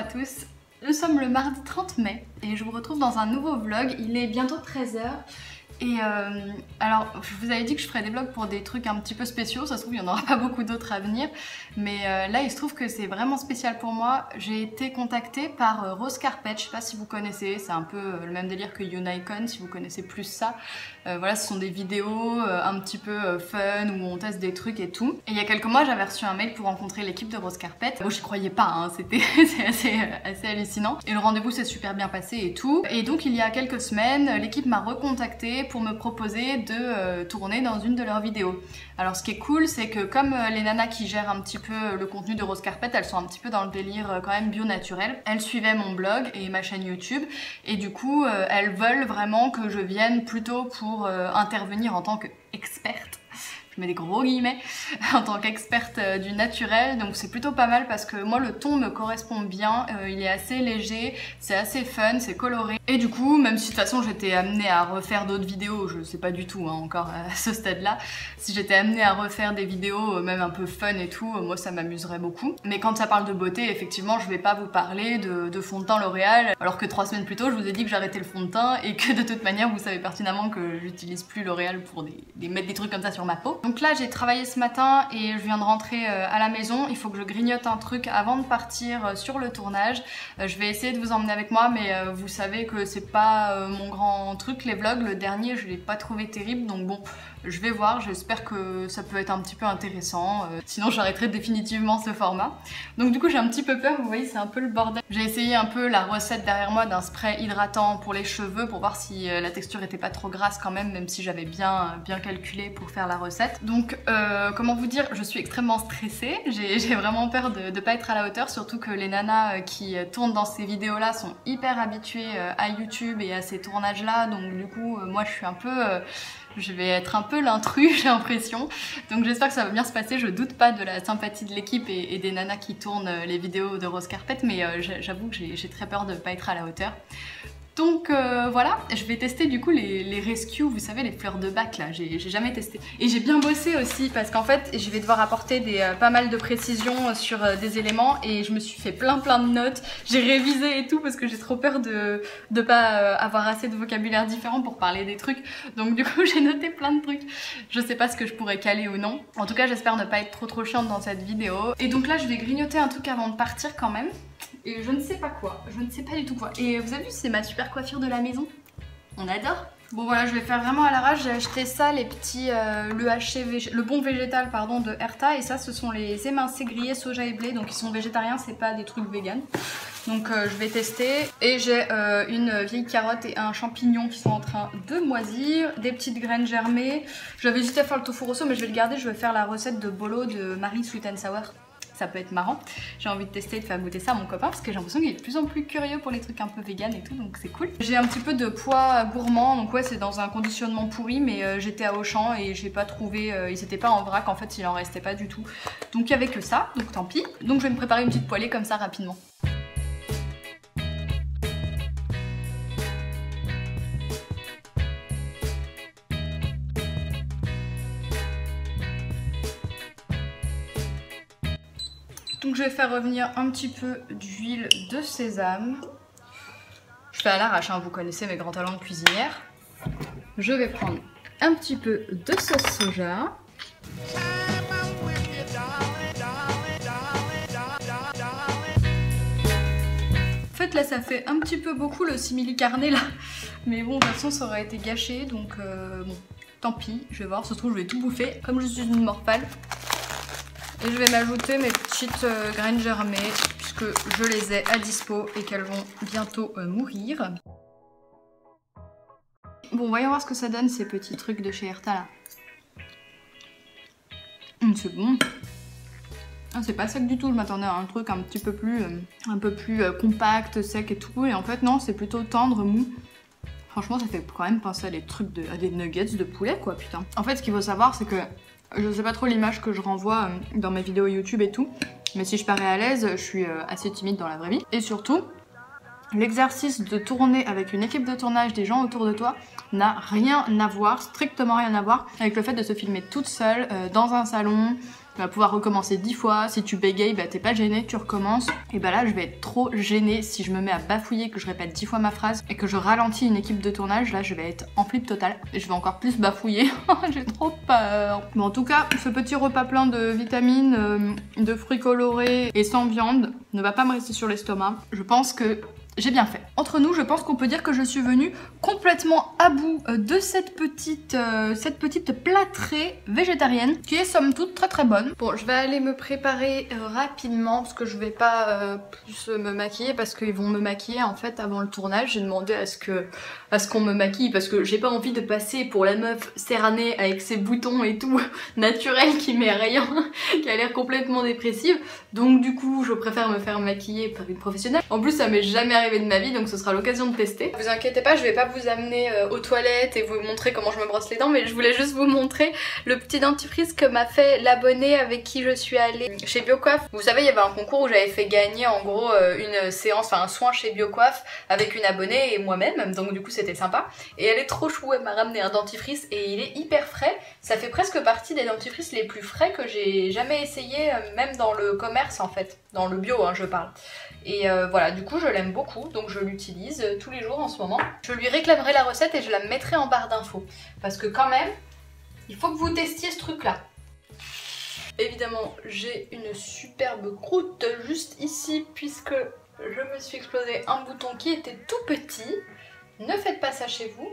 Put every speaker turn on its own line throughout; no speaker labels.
à tous, nous sommes le mardi 30 mai et je vous retrouve dans un nouveau vlog, il est bientôt 13 h. Et alors, je vous avais dit que je ferais des vlogs pour des trucs un petit peu spéciaux, ça se trouve il n'y en aura pas beaucoup d'autres à venir, mais là il se trouve que c'est vraiment spécial pour moi. J'ai été contactée par Rose Carpet, je sais pas si vous connaissez, c'est un peu le même délire que Unicon si vous connaissez plus ça. Voilà, ce sont des vidéos un petit peu fun où on teste des trucs et tout. Et il y a quelques mois j'avais reçu un mail pour rencontrer l'équipe de Rose Carpet. Moi j'y croyais pas, hein, c'était assez hallucinant. Et le rendez-vous s'est super bien passé et tout. Et donc il y a quelques semaines, l'équipe m'a recontactée pour me proposer de tourner dans une de leurs vidéos. Alors ce qui est cool, c'est que comme les nanas qui gèrent un petit peu le contenu de Rose Carpet, elles sont un petit peu dans le délire quand même bio naturel. Elles suivaient mon blog et ma chaîne YouTube et du coup elles veulent vraiment que je vienne plutôt pour intervenir en tant qu'experte. Je mets des gros guillemets, en tant qu'experte du naturel, donc c'est plutôt pas mal parce que moi le ton me correspond bien, il est assez léger, c'est assez fun, c'est coloré, et du coup même si de toute façon j'étais amenée à refaire d'autres vidéos, je sais pas du tout hein, encore à ce stade là, si j'étais amenée à refaire des vidéos même un peu fun et tout, moi ça m'amuserait beaucoup, mais quand ça parle de beauté, effectivement je vais pas vous parler de fond de teint L'Oréal, alors que 3 semaines plus tôt je vous ai dit que j'arrêtais le fond de teint et que de toute manière vous savez pertinemment que j'utilise plus L'Oréal pour mettre des trucs comme ça sur ma peau. Donc là j'ai travaillé ce matin et je viens de rentrer à la maison, il faut que je grignote un truc avant de partir sur le tournage. Je vais essayer de vous emmener avec moi mais vous savez que c'est pas mon grand truc les vlogs, le dernier je l'ai pas trouvé terrible donc bon je vais voir, j'espère que ça peut être un petit peu intéressant, sinon j'arrêterai définitivement ce format. Donc du coup j'ai un petit peu peur, vous voyez c'est un peu le bordel. J'ai essayé un peu la recette derrière moi d'un spray hydratant pour les cheveux pour voir si la texture était pas trop grasse quand même si j'avais bien calculé pour faire la recette. Donc comment vous dire, je suis extrêmement stressée, j'ai vraiment peur de pas être à la hauteur, surtout que les nanas qui tournent dans ces vidéos là sont hyper habituées à YouTube et à ces tournages là, donc du coup moi je suis un peu... je vais être un peu l'intrus, j'ai l'impression. Donc j'espère que ça va bien se passer. Je doute pas de la sympathie de l'équipe et des nanas qui tournent les vidéos de Rose Carpet, mais j'avoue que j'ai très peur de pas être à la hauteur. Donc voilà, je vais tester du coup les rescues, vous savez les fleurs de bac là, j'ai jamais testé. Et j'ai bien bossé aussi parce qu'en fait je vais devoir apporter pas mal de précisions sur des éléments et je me suis fait plein de notes, j'ai révisé et tout parce que j'ai trop peur de pas avoir assez de vocabulaire différent pour parler des trucs. Donc du coup j'ai noté plein de trucs, je sais pas ce que je pourrais caler ou non. En tout cas j'espère ne pas être trop chiante dans cette vidéo. Et donc là je vais grignoter un truc avant de partir quand même. Et je ne sais pas quoi, je ne sais pas du tout quoi. Et vous avez vu, c'est ma super coiffure de la maison. On adore. Bon voilà, je vais faire vraiment à l'arrache. J'ai acheté ça, les petits, le bon végétal pardon de Herta. Et ça, ce sont les émincés grillés soja et blé. Donc ils sont végétariens, c'est pas des trucs vegan. Donc je vais tester. Et j'ai une vieille carotte et un champignon qui sont en train de moisir. Des petites graines germées. J'avais hésité à faire le tofu rosso, mais je vais le garder. Je vais faire la recette de bolo de Marie Sweet and Sour. Ça peut être marrant. J'ai envie de tester et de faire goûter ça à mon copain parce que j'ai l'impression qu'il est de plus en plus curieux pour les trucs un peu vegan et tout, donc c'est cool. J'ai un petit peu de pois gourmand, donc ouais c'est dans un conditionnement pourri, mais j'étais à Auchan et j'ai pas trouvé, ils étaient pas en vrac en fait, il en restait pas du tout. Donc il y avait que ça, donc tant pis. Donc je vais me préparer une petite poêlée comme ça rapidement. Donc je vais faire revenir un petit peu d'huile de sésame. Je fais à l'arrache, hein, vous connaissez mes grands talents de cuisinière. Je vais prendre un petit peu de sauce soja. En fait là ça fait un petit peu beaucoup le simili carné là. Mais bon de toute façon ça aurait été gâché donc bon tant pis, je vais voir, ça se trouve je vais tout bouffer comme je suis une morphale. Et je vais m'ajouter mes petites graines germées puisque je les ai à dispo et qu'elles vont bientôt mourir. Bon, voyons voir ce que ça donne ces petits trucs de chez Herta là. C'est bon. Ah, c'est pas sec du tout, je m'attendais à un truc un petit peu plus, compact, sec et tout. Et en fait non, c'est plutôt tendre, mou. Franchement ça fait quand même penser à des trucs, à des nuggets de poulet quoi, putain. En fait ce qu'il faut savoir c'est que je sais pas trop l'image que je renvoie dans mes vidéos YouTube et tout, mais si je parais à l'aise, je suis assez timide dans la vraie vie. Et surtout, l'exercice de tourner avec une équipe de tournage, des gens autour de toi, n'a rien à voir, strictement rien à voir, avec le fait de se filmer toute seule, dans un salon, vas pouvoir recommencer 10 fois. Si tu bégayes, bah t'es pas gêné, tu recommences. Et bah là, je vais être trop gênée si je me mets à bafouiller, que je répète 10 fois ma phrase et que je ralentis une équipe de tournage. Là, je vais être en flip total et je vais encore plus bafouiller. J'ai trop peur. Bon, en tout cas, ce petit repas plein de vitamines, de fruits colorés et sans viande ne va pas me rester sur l'estomac. Je pense que j'ai bien fait. Entre nous, je pense qu'on peut dire que je suis venue complètement à bout de cette petite plâtrée végétarienne qui est somme toute très très bonne. Bon, je vais aller me préparer rapidement parce que je vais pas plus me maquiller parce qu'ils vont me maquiller en fait avant le tournage. J'ai demandé à ce qu'on me maquille parce que j'ai pas envie de passer pour la meuf cernée avec ses boutons et tout naturel qui met rien, qui a l'air complètement dépressive. Donc du coup, je préfère me faire maquiller par une professionnelle. En plus, ça m'est jamais arrivé de ma vie, donc ce sera l'occasion de tester. Vous inquiétez pas, je vais pas vous amener aux toilettes et vous montrer comment je me brosse les dents, mais je voulais juste vous montrer le petit dentifrice que m'a fait l'abonné avec qui je suis allée chez Biocoiffe. Vous savez, il y avait un concours où j'avais fait gagner en gros une séance, enfin un soin chez Biocoiffe avec une abonnée et moi-même, donc du coup c'était sympa. Et elle est trop chou, elle m'a ramené un dentifrice et il est hyper frais. Ça fait presque partie des dentifrices les plus frais que j'ai jamais essayé, même dans le commerce en fait, dans le bio hein, je parle. Et voilà, du coup je l'aime beaucoup, donc je l'utilise tous les jours en ce moment. Je lui réclamerai la recette et je la mettrai en barre d'infos. Parce que quand même, il faut que vous testiez ce truc là. Évidemment, j'ai une superbe croûte juste ici puisque je me suis explosé un bouton qui était tout petit. Ne faites pas ça chez vous.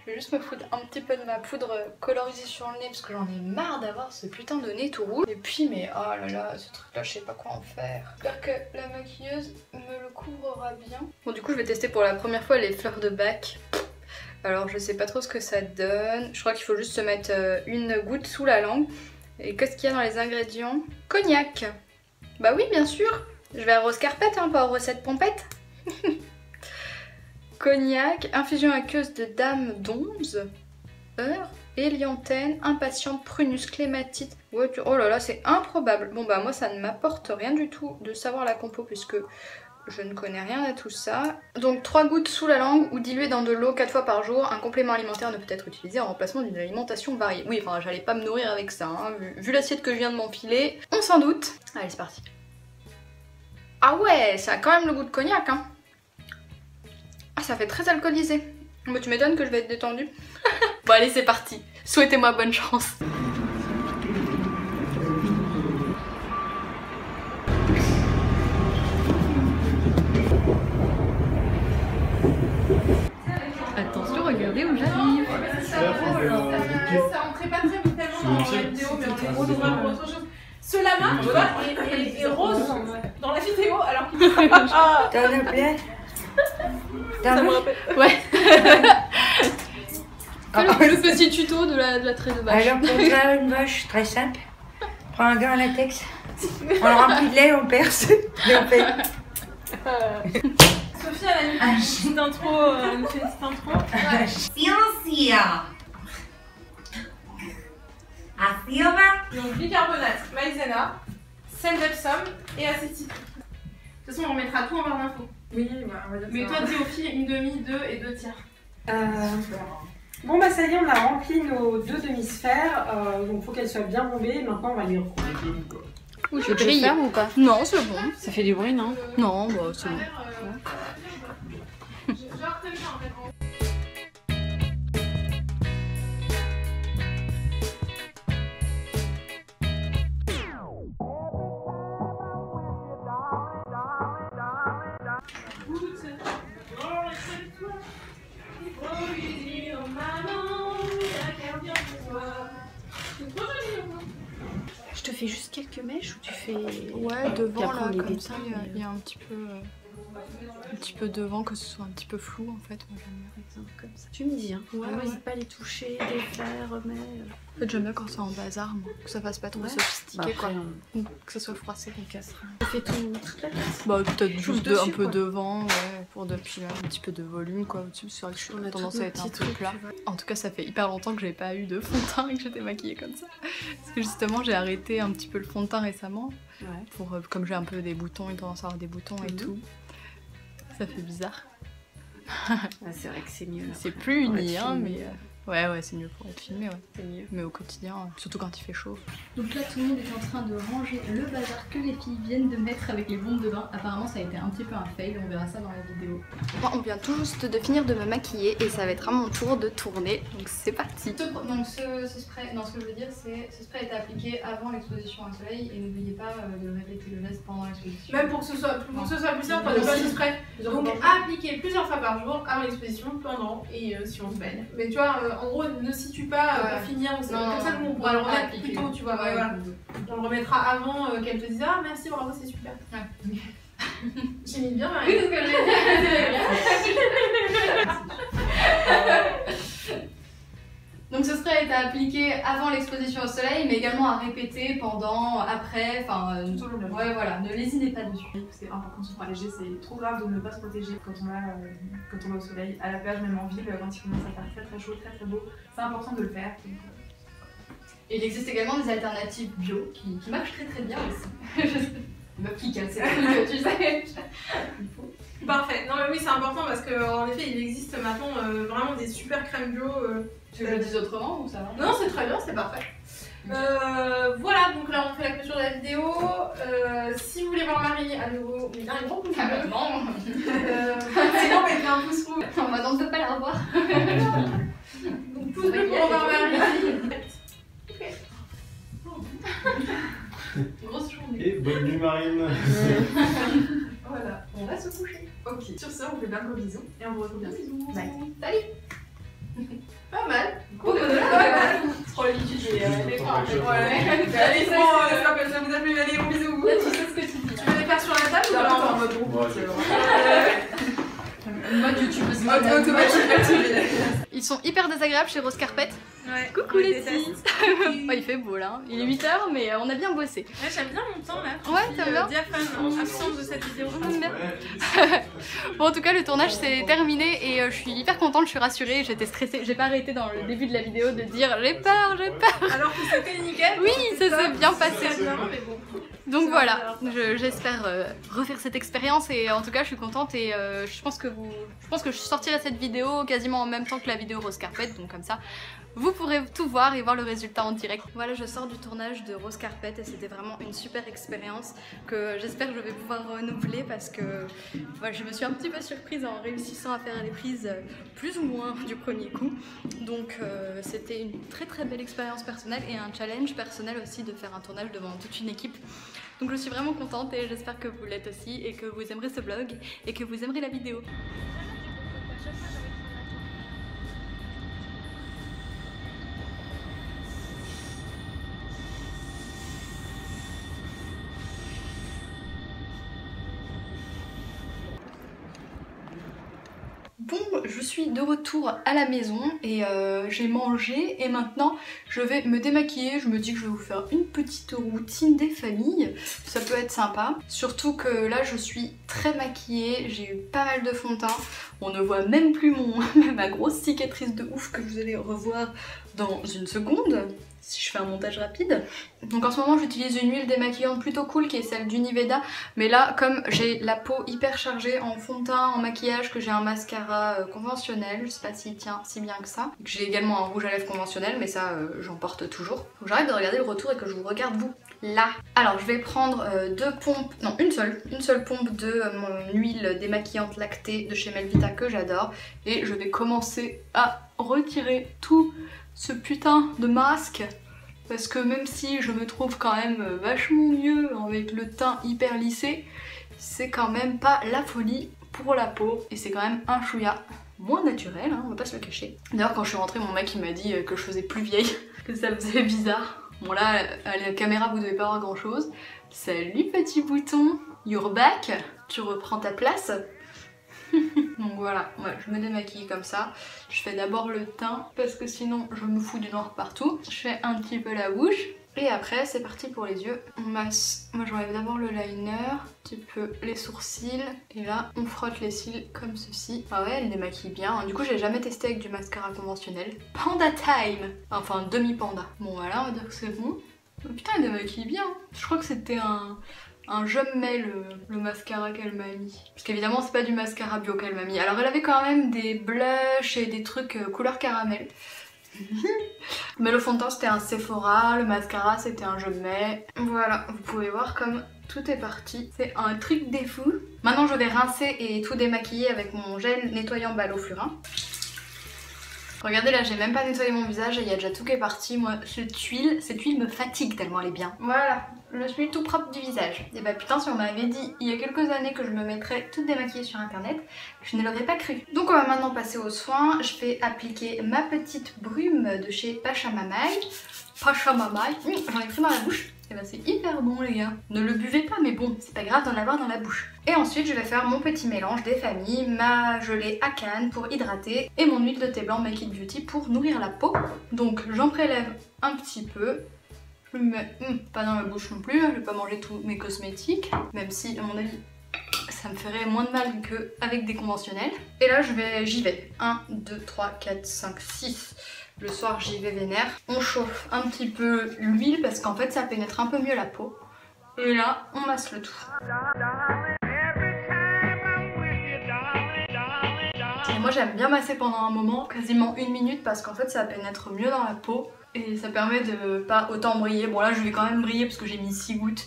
Je vais juste me foutre un petit peu de ma poudre colorisée sur le nez parce que j'en ai marre d'avoir ce putain de nez tout rouge. Et puis mais oh là là, ce truc là je sais pas quoi en faire. J'espère que la maquilleuse me le couvrera bien. Bon du coup je vais tester pour la première fois les fleurs de bac. Alors je sais pas trop ce que ça donne. Je crois qu'il faut juste se mettre une goutte sous la langue. Et qu'est-ce qu'il y a dans les ingrédients? Cognac. Bah oui bien sûr. Je vais à Rose Carpette hein, pas aux recettes pompettes. Cognac, infusion aqueuse de dame d'onze, heure, hélianthène, impatiente, prunus, clématite. Ouais, oh là là, c'est improbable. Bon bah moi ça ne m'apporte rien du tout de savoir la compo puisque je ne connais rien à tout ça. Donc 3 gouttes sous la langue ou diluées dans de l'eau 4 fois par jour. Un complément alimentaire ne peut être utilisé en remplacement d'une alimentation variée. Oui, enfin j'allais pas me nourrir avec ça, hein, vu l'assiette que je viens de m'enfiler. On s'en doute. Allez c'est parti. Ah ouais, ça a quand même le goût de cognac hein. Ah, ça fait très alcoolisé. Bah, tu m'étonnes que je vais être détendue. Bon, allez, c'est parti. Souhaitez-moi bonne chance. Attention, regardez où j'arrive. Ça entrait pas très vite tellement dans la vidéo, mais on est gros d'ouvrir pour autre chose. Ce lama, tu vois, est rose dans la vidéo, alors qu'il ne pas.
T'en as bien?
Ça me rappelle. Ouais. Le petit tuto de la traite de vache.
Alors pour faire une vache, très simple. Prends un gant en latex, on le remplit de lait, on perce et on fait.
Sophie elle a une petite intro,
Ciencia. Activa.
Donc bicarbonate, maïzena, sel d'Epsom et acétique. De toute façon on remettra tout en barre d'infos.
Oui, bah, on va dire
Mais
ça.
toi dis aux filles une demi, 2 et 2 tiers.
Bon bah ça y est, on a rempli nos 2 demi-sphères, donc faut qu'elles soient bien bombées. Maintenant on va les recouvrir.
Oui, je peux le faire ou pas? Non, c'est bon.
Ça fait du bruit, non?
Non, bah c'est bon.
J'ai retenu ça en fait.
Je te fais juste quelques mèches ou tu fais... Ouais, devant là, comme ça, il y a un petit peu devant, que ce soit un petit peu flou en fait. Moi j'aime bien exemple comme ça.
Tu me dis, hein.
Ouais,
N'hésite pas à les toucher, défaire, remettre.
En fait j'aime bien quand c'est en bazar, moi. Que ça fasse pas trop sophistiqué quoi. Que ça soit froissé.
On cassera. Tu fais toute la place.
Bah peut-être juste
dessus,
un peu
quoi.
devant, ouais, pour depuis là, un petit peu de volume quoi au-dessus. C'est vrai que je suis tendance à être un peu plat. En tout cas ça fait hyper longtemps que j'avais pas eu de fond de teint et que j'étais maquillée comme ça. Parce que justement j'ai arrêté un petit peu le fond de teint récemment.
Ouais.
Pour, comme j'ai un peu des boutons, une tendance à avoir des boutons et tout. Ça fait bizarre.
Ah, c'est vrai que c'est mieux.
C'est plus uni hein, mais Ouais, c'est mieux pour être filmé, ouais. C'est mieux. Mais au quotidien, surtout quand il fait chaud. Donc là, tout le monde est en train de ranger le bazar que les filles viennent de mettre avec les bombes de bain. Apparemment, ça a été un petit peu un fail, on verra ça dans la vidéo. Moi, on vient tout juste de finir de me maquiller et ça va être à mon tour de tourner, donc c'est parti. Donc ce spray, non, ce que je veux dire, c'est ce spray est appliqué avant l'exposition au soleil et n'oubliez pas de répéter le geste pendant l'exposition.
Même pour que ce soit plus simple, on pas ce spray. Donc appliquer plusieurs fois par jour avant l'exposition, pendant et si on se baigne. Mais tu vois, en gros, ne situe pas pour finir, comme ça nous on pourra le remettre plus tôt, tu vois. Voilà. On le remettra avant qu'elle te dise ah merci, bravo, c'est super. Ouais. J'ai mis bien Marie. Oui, c'est ce que j'ai dit.
Donc ce spray est à appliquer avant l'exposition au soleil, mais également à répéter pendant, après, enfin...
tout le long.
Ouais, voilà, ne lésinez pas dessus.
C'est important de se protéger, c'est trop grave de ne pas se protéger quand on va au soleil, à la plage, même en ville, quand il commence à faire très chaud, très beau. C'est important de le faire.
Et il existe également des alternatives bio qui marchent très bien aussi. Meuf qui casse ses trucs, tu sais.
Parfait. Non mais oui, c'est important parce qu'en effet, il existe maintenant vraiment des super crèmes bio.
Tu veux que je le dise autrement ou ça va?
Non, c'est très bien, c'est parfait. Voilà, donc là on fait la clôture de la vidéo. Si vous voulez voir Marie à nouveau, mais un gros pouce bleu.
Non.
Sinon, mettez un pouce rouge.
Bah on ne peut pas la revoir.
Donc pouce bleu pour voir Marie.
Grosse journée.
Et bonne nuit Marine.
Voilà, on va se coucher. Ok, sur ce, on fait plein de gros bisous et on vous retrouve bientôt.
Bye.
Salut. Pas mal.
Gros bisous. C'est trop l'habitude des fois.
Allez, ça vous a plu, allez, gros bisous.
Là, tu sais ce que tu dis.
Tu veux les faire sur la table ou alors en mode groupe?
Mode youtubeuse
automatique activé.
Ils sont hyper désagréables chez Rose Carpet.
Ouais.
Coucou les filles. Il fait beau là, il est 8h mais on a bien bossé.
Ouais, j'aime bien mon temps là.
Ouais, t'aimes bien?
Diaphane, absence de cette vidéo.
Bon, en tout cas, le tournage s'est terminé et je suis hyper contente, je suis rassurée. J'étais stressée, j'ai pas arrêté dans le début de la vidéo de dire j'ai peur.
Alors que c'était nickel.
Oui, ça s'est bien passé.
Mais bon.
Donc voilà, j'espère refaire cette expérience et en tout cas je suis contente et je pense que je sortirai cette vidéo quasiment en même temps que la vidéo Rose Carpet, donc comme ça vous pourrez tout voir et voir le résultat en direct. Voilà, je sors du tournage de Rose Carpet et c'était vraiment une super expérience que j'espère que je vais pouvoir renouveler parce que voilà, je me suis un petit peu surprise en réussissant à faire les prises plus ou moins du premier coup. Donc c'était une très belle expérience personnelle et un challenge personnel aussi de faire un tournage devant toute une équipe. Donc je suis vraiment contente et j'espère que vous l'êtes aussi et que vous aimerez ce vlog et que vous aimerez la vidéo. Bon, je suis de retour à la maison et j'ai mangé et maintenant je vais me démaquiller. Je me dis que je vais vous faire une petite routine des familles, ça peut être sympa. Surtout que là je suis très maquillée, j'ai eu pas mal de fond de teint. On ne voit même plus ma grosse cicatrice de ouf que vous allez revoir dans une seconde si je fais un montage rapide. Donc en ce moment j'utilise une huile démaquillante plutôt cool qui est celle d'Univeda, mais là comme j'ai la peau hyper chargée en fond de teint, en maquillage, que j'ai un mascara conventionnel, je sais pas s'il tient si bien que ça, que j'ai également un rouge à lèvres conventionnel, mais ça j'en porte toujours. Donc j'arrête de regarder le retour et que je vous regarde vous là. Alors je vais prendre une seule pompe de mon huile démaquillante lactée de chez Melvita que j'adore et je vais commencer à retirer tout ce putain de masque parce que même si je me trouve quand même vachement mieux avec le teint hyper lissé, c'est quand même pas la folie pour la peau et c'est quand même un chouïa moins naturel, hein, on va pas se le cacher. D'ailleurs quand je suis rentrée, mon mec il m'a dit que je faisais plus vieille, que ça faisait bizarre. Bon là à la caméra vous devez pas voir grand chose. Salut petit bouton, you're back, tu reprends ta place. Donc voilà, ouais, je me démaquille comme ça. Je fais d'abord le teint parce que sinon je me fous du noir partout. Je fais un petit peu la bouche et après c'est parti pour les yeux. On masse, moi j'enlève d'abord le liner, un petit peu les sourcils et là on frotte les cils comme ceci. Ah ouais, elle démaquille bien. Du coup j'ai jamais testé avec du mascara conventionnel. Panda time, enfin demi panda. Bon voilà, on va dire que c'est bon. Oh, putain elle démaquille bien. Je crois que c'était un je mets le mascara qu'elle m'a mis. Parce qu'évidemment c'est pas du mascara bio qu'elle m'a mis. Alors elle avait quand même des blushs et des trucs couleur caramel. Mais le fond de teint c'était un Sephora, le mascara c'était un Je mets. Voilà, vous pouvez voir comme tout est parti. C'est un truc des fous. Maintenant je vais rincer et tout démaquiller avec mon gel nettoyant bal au furin. Regardez là, j'ai même pas nettoyé mon visage et il y a déjà tout qui est parti. Moi, cette huile me fatigue tellement elle est bien. Voilà, je suis tout propre du visage. Et bah putain, si on m'avait dit il y a quelques années que je me mettrais toute démaquillée sur internet, je ne l'aurais pas cru. Donc on va maintenant passer aux soins. Je vais appliquer ma petite brume de chez Pachamamaï. Pachamamaï, j'en ai pris dans la bouche. Et bah c'est hyper bon les gars. Ne le buvez pas mais bon, c'est pas grave d'en avoir dans la bouche. Et ensuite je vais faire mon petit mélange des familles, ma gelée à canne pour hydrater et mon huile de thé blanc Make It Beauty pour nourrir la peau. Donc j'en prélève un petit peu. Je me mets pas dans la bouche non plus, je vais pas manger tous mes cosmétiques, même si à mon avis ça me ferait moins de mal qu'avec des conventionnels. Et là j'y vais. 1, 2, 3, 4, 5, 6. Le soir j'y vais vénère. On chauffe un petit peu l'huile parce qu'en fait ça pénètre un peu mieux la peau. Et là on masse le tout. Et moi j'aime bien masser pendant un moment, quasiment 1 minute, parce qu'en fait ça pénètre mieux dans la peau. Et ça permet de pas autant briller. Bon là je vais quand même briller parce que j'ai mis 6 gouttes.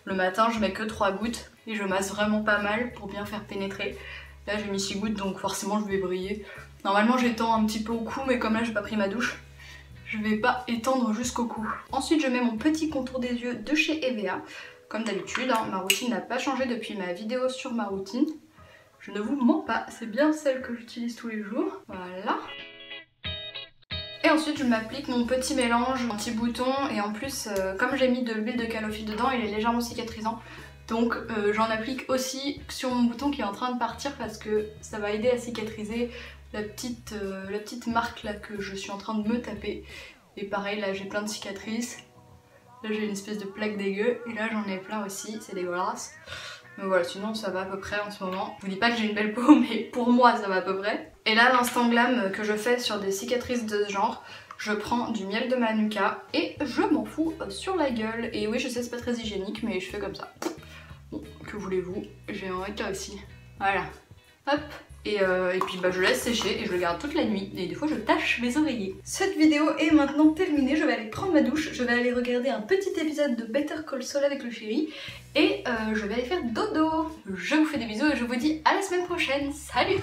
Le matin je mets que 3 gouttes et je masse vraiment pas mal pour bien faire pénétrer. Là j'ai mis 6 gouttes donc forcément je vais briller. Normalement j'étends un petit peu au cou mais comme là j'ai pas pris ma douche, je vais pas étendre jusqu'au cou. Ensuite je mets mon petit contour des yeux de chez EVA. Comme d'habitude, hein, ma routine n'a pas changé depuis ma vidéo sur ma routine. Je ne vous mens pas, c'est bien celle que j'utilise tous les jours. Voilà. Et ensuite je m'applique mon petit mélange anti-bouton et en plus comme j'ai mis de l'huile de calophyte dedans, il est légèrement cicatrisant. Donc j'en applique aussi sur mon bouton qui est en train de partir parce que ça va aider à cicatriser la petite marque là que je suis en train de me taper. Et pareil là j'ai plein de cicatrices. Là j'ai une espèce de plaque dégueu et là j'en ai plein aussi, c'est dégueulasse. Mais voilà, sinon ça va à peu près en ce moment. Je vous dis pas que j'ai une belle peau, mais pour moi ça va à peu près. Et là, l'instant glam que je fais sur des cicatrices de ce genre, je prends du miel de Manuka et je m'en fous sur la gueule. Et oui, je sais, c'est pas très hygiénique, mais je fais comme ça. Bon, que voulez-vous, j'ai un cas aussi. Voilà. Hop. Et puis bah, je laisse sécher et je le garde toute la nuit. Et des fois je tâche mes oreillers. Cette vidéo est maintenant terminée. Je vais aller prendre ma douche. Je vais aller regarder un petit épisode de Better Call Saul avec le chéri. Et je vais aller faire dodo. Je vous fais des bisous et je vous dis à la semaine prochaine. Salut!